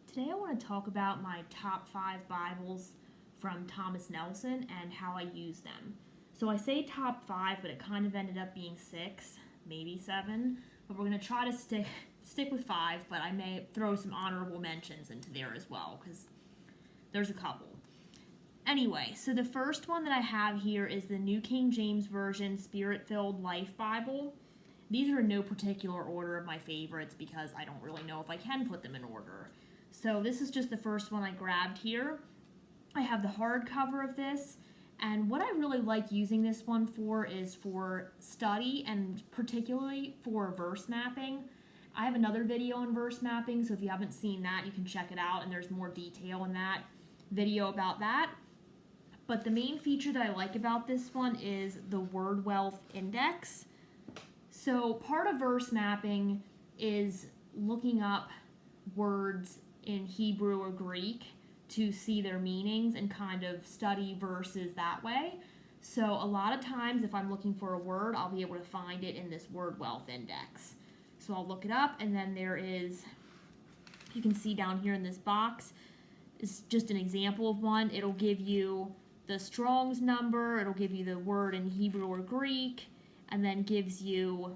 Today I want to talk about my top 5 Bibles from Thomas Nelson and how I use them. So I say top 5, but it kind of ended up being 6, maybe 7. But we're going to try to stick with 5, but I may throw some honorable mentions into there as well because there's a couple. Anyway, so the first one that I have here is the New King James Version Spirit-Filled Life Bible. These are in no particular order of my favorites because I don't really know if I can put them in order. So this is just the first one I grabbed here. I have the hardcover of this, and what I really like using this one for is for study and particularly for verse mapping. I have another video on verse mapping, so if you haven't seen that, you can check it out, and there's more detail in that video about that. But the main feature that I like about this one is the word wealth index. So part of verse mapping is looking up words in Hebrew or Greek to see their meanings and kind of study verses that way. So a lot of times if I'm looking for a word, I'll be able to find it in this word wealth index. So I'll look it up, and then there is, you can see down here in this box, is just an example of one. It'll give you the Strong's number, it'll give you the word in Hebrew or Greek, and then gives you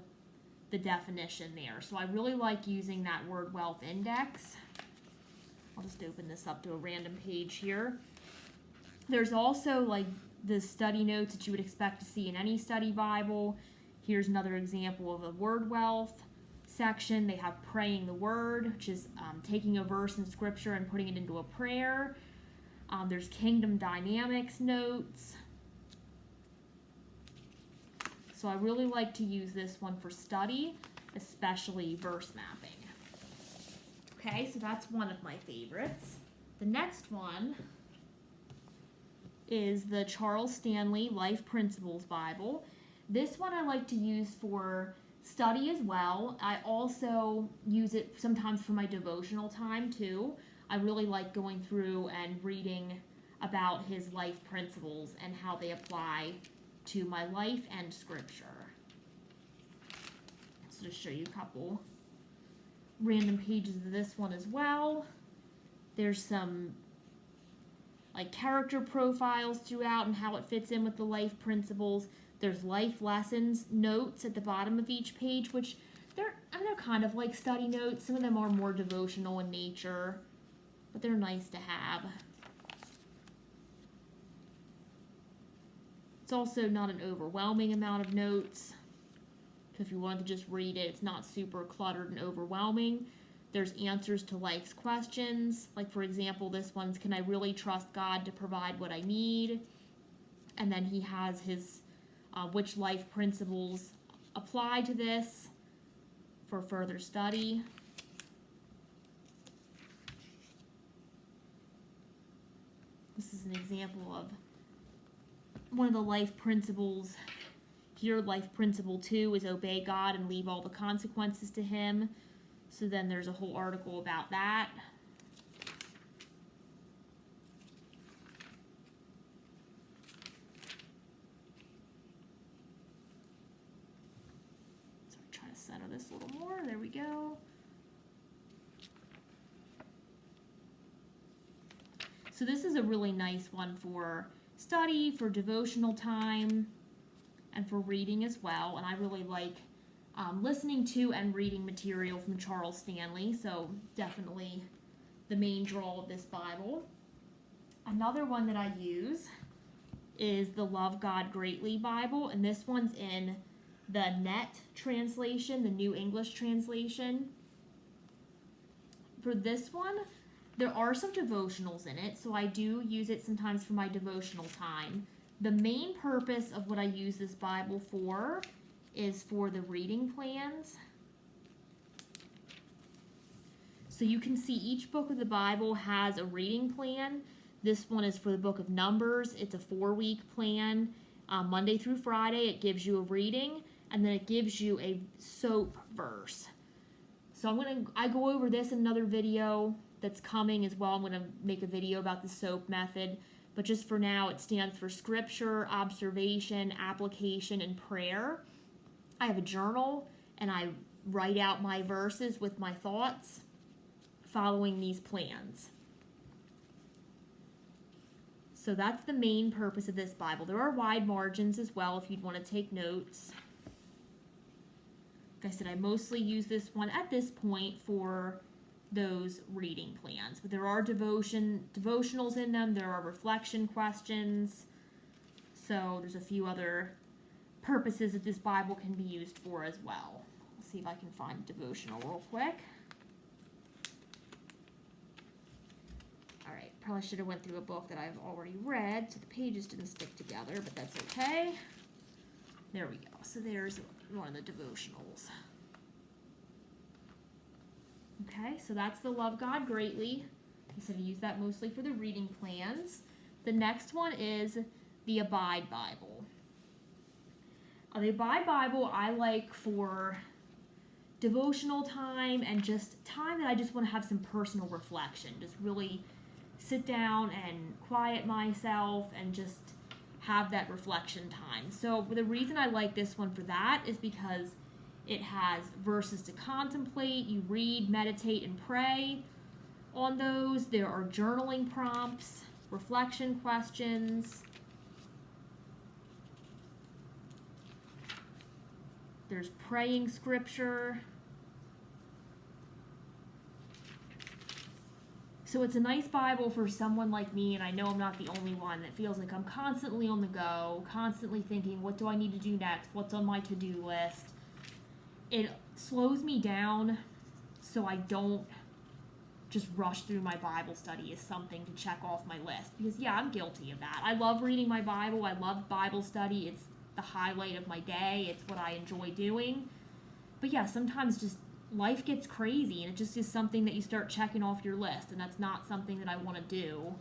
the definition there. So I really like using that word wealth index. I'll just open this up to a random page here. There's also like the study notes that you would expect to see in any study Bible. Here's another example of a word wealth section. They have praying the word, which is taking a verse in scripture and putting it into a prayer. There's kingdom dynamics notes. So I really like to use this one for study, especially verse mapping. Okay, so that's one of my favorites. The next one is the Charles Stanley Life Principles Bible. This one I like to use for study as well. I also use it sometimes for my devotional time too. I really like going through and reading about his life principles and how they apply to my life and scripture. So to show you a couple random pages of this one as well. There's some like character profiles throughout and how it fits in with the life principles. There's life lessons notes at the bottom of each page, which they're kind of like study notes. Some of them are more devotional in nature, but they're nice to have. It's also not an overwhelming amount of notes. If you want to just read it, it's not super cluttered and overwhelming. There's answers to life's questions. Like for example, this one's, can I really trust God to provide what I need? And then he has his, which life principles apply to this for further study. This is an example of one of the life principles. Here, life principle 2 is obey God and leave all the consequences to him. So then there's a whole article about that. So I'm trying to center this a little more. There we go. So this is a really nice one for study, for devotional time, and for reading as well. And I really like listening to and reading material from Charles Stanley, so definitely the main draw of this Bible. Another one that I use is the Love God Greatly Bible, and this one's in the NET translation, the New English translation. For this one, there are some devotionals in it, so I do use it sometimes for my devotional time. The main purpose of what I use this Bible for is for the reading plans. So you can see each book of the Bible has a reading plan. This one is for the book of Numbers. It's a 4-week plan. Monday through Friday, it gives you a reading, and then it gives you a SOAP verse. So I go over this in another video that's coming as well. I'm going to make a video about the SOAP method. But just for now, it stands for Scripture, Observation, Application, and Prayer. I have a journal, and I write out my verses with my thoughts following these plans. So that's the main purpose of this Bible. There are wide margins as well if you'd want to take notes. Like I said, I mostly use this one at this point for those reading plans. But there are devotionals in them. There are reflection questions. So there's a few other purposes that this Bible can be used for as well. Let's see if I can find a devotional real quick. Alright, probably should have went through a book that I've already read, so the pages didn't stick together, but that's okay. There we go. So there's one of the devotionals. Okay, so that's the Love God Greatly. I said I use that mostly for the reading plans. The next one is the Abide Bible. The Abide Bible I like for devotional time and just time that I just want to have some personal reflection. Just really sit down and quiet myself and just have that reflection time. So the reason I like this one for that is because it has verses to contemplate. You read, meditate, and pray on those. There are journaling prompts, reflection questions. There's praying scripture. So it's a nice Bible for someone like me, and I know I'm not the only one that feels like I'm constantly on the go, constantly thinking, what do I need to do next? What's on my to-do list? It slows me down so I don't just rush through my Bible study as something to check off my list. Because, yeah, I'm guilty of that. I love reading my Bible. I love Bible study. It's the highlight of my day. It's what I enjoy doing. But, yeah, sometimes just life gets crazy, and it just is something that you start checking off your list, and that's not something that I want to do.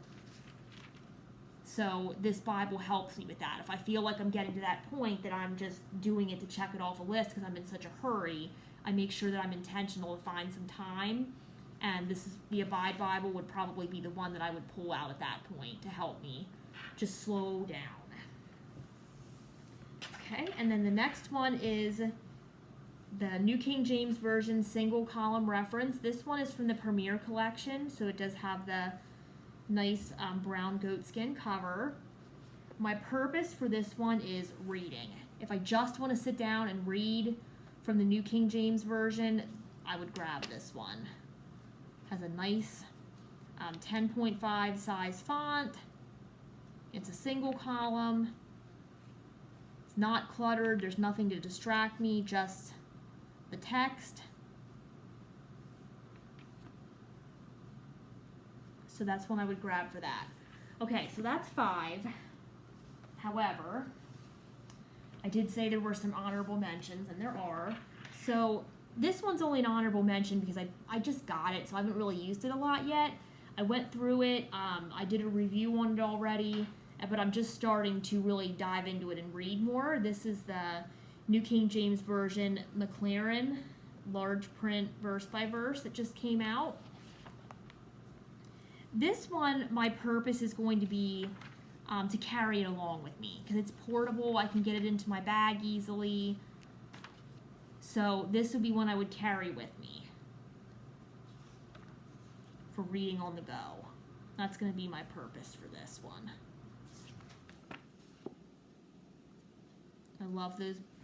So this Bible helps me with that. If I feel like I'm getting to that point that I'm just doing it to check it off a list because I'm in such a hurry, I make sure that I'm intentional to find some time, and the Abide Bible would probably be the one that I would pull out at that point to help me just slow down. Okay, and then the next one is the New King James Version single column reference. This one is from the Premier Collection, so it does have the nice brown goatskin cover. My purpose for this one is reading. If I just want to sit down and read from the New King James Version, I would grab this one. Has a nice 10.5 size font. It's a single column. It's not cluttered. There's nothing to distract me, just the text. So that's one I would grab for that. Okay, so that's 5. However, I did say there were some honorable mentions, and there are. So this one's only an honorable mention because I just got it, so I haven't really used it a lot yet. I went through it. I did a review on it already, but I'm just starting to really dive into it and read more. This is the New King James Version McLaren large print verse by verse that just came out. This one, my purpose is going to be to carry it along with me because it's portable. I can get it into my bag easily. So this would be one I would carry with me for reading on the go. That's going to be my purpose for this one. I love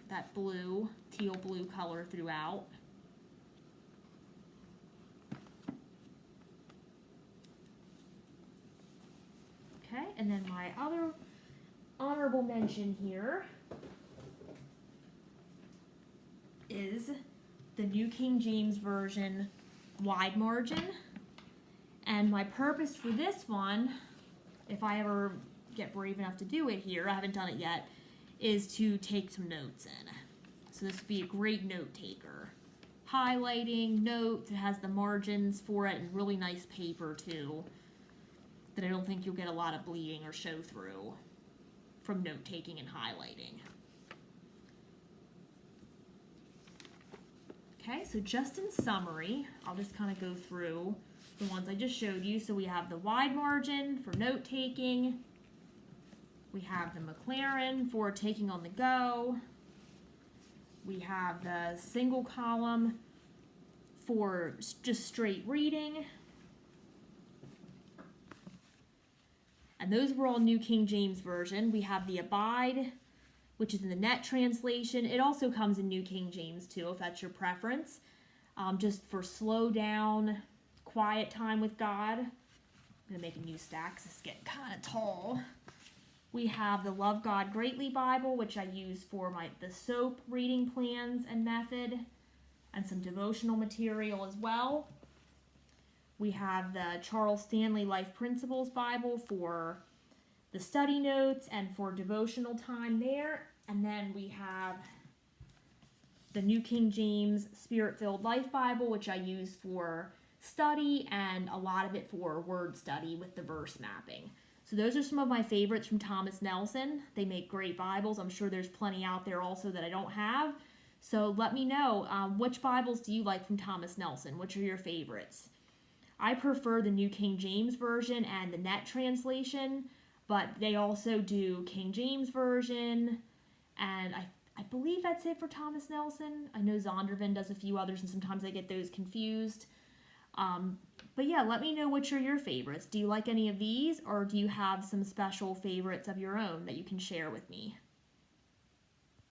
that blue, teal blue color throughout. Okay, and then my other honorable mention here is the New King James Version wide margin. And my purpose for this one, if I ever get brave enough to do it here, I haven't done it yet, is to take some notes in. So this would be a great note taker. Highlighting, notes, it has the margins for it, and really nice paper too, that I don't think you'll get a lot of bleeding or show through from note taking and highlighting. Okay, so just in summary, I'll just kind of go through the ones I just showed you. So we have the wide margin for note taking. We have the McLaren for taking on the go. We have the single column for just straight reading. And those were all New King James Version. We have the Abide, which is in the Net translation. It also comes in New King James too, if that's your preference. Just for slow down, quiet time with God. I'm going to make a new stack because it's getting kind of tall. We have the Love God Greatly Bible, which I use for the SOAP reading plans and method, and some devotional material as well. We have the Charles Stanley Life Principles Bible for the study notes and for devotional time there. And then we have the New King James Spirit-Filled Life Bible, which I use for study and a lot of it for word study with the verse mapping. So those are some of my favorites from Thomas Nelson. They make great Bibles. I'm sure there's plenty out there also that I don't have. So let me know, which Bibles do you like from Thomas Nelson? Which are your favorites? I prefer the New King James Version and the Net translation, but they also do King James Version, and I believe that's it for Thomas Nelson. I know Zondervan does a few others, and sometimes I get those confused. But yeah, let me know which are your favorites. Do you like any of these, or do you have some special favorites of your own that you can share with me?